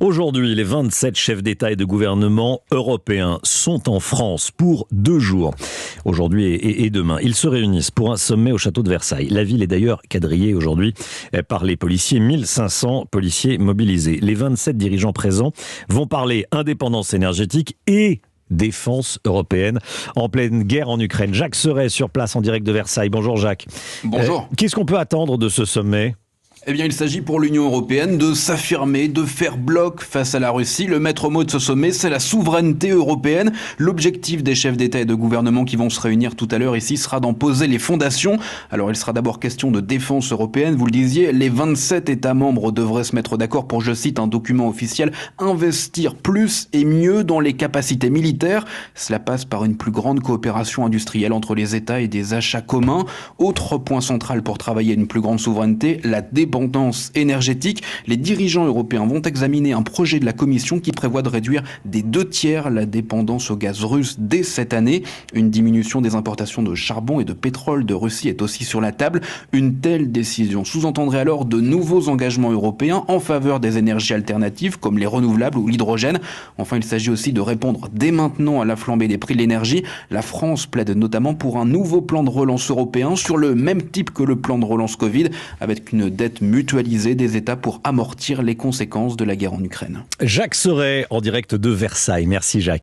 Aujourd'hui, les 27 chefs d'État et de gouvernement européens sont en France pour 2 jours. Aujourd'hui et demain, ils se réunissent pour un sommet au château de Versailles. La ville est d'ailleurs quadrillée aujourd'hui par les policiers, 1500 policiers mobilisés. Les 27 dirigeants présents vont parler indépendance énergétique et défense européenne en pleine guerre en Ukraine. Jacques Serret sur place en direct de Versailles. Bonjour Jacques. Bonjour. Qu'est-ce qu'on peut attendre de ce sommet ? Eh bien, il s'agit pour l'Union européenne de s'affirmer, de faire bloc face à la Russie. Le maître mot de ce sommet, c'est la souveraineté européenne. L'objectif des chefs d'État et de gouvernement qui vont se réunir tout à l'heure ici sera d'en poser les fondations. Alors, il sera d'abord question de défense européenne. Vous le disiez, les 27 États membres devraient se mettre d'accord pour, je cite un document officiel, investir plus et mieux dans les capacités militaires. Cela passe par une plus grande coopération industrielle entre les États et des achats communs. Autre point central pour travailler à une plus grande souveraineté, la dépendance énergétique. Les dirigeants européens vont examiner un projet de la Commission qui prévoit de réduire des 2/3 la dépendance au gaz russe dès cette année. Une diminution des importations de charbon et de pétrole de Russie est aussi sur la table. Une telle décision sous-entendrait alors de nouveaux engagements européens en faveur des énergies alternatives comme les renouvelables ou l'hydrogène. Enfin, il s'agit aussi de répondre dès maintenant à la flambée des prix de l'énergie. La France plaide notamment pour un nouveau plan de relance européen sur le même type que le plan de relance Covid, avec une dette mutualisée des États pour amortir les conséquences de la guerre en Ukraine. Jacques Serret en direct de Versailles. Merci Jacques.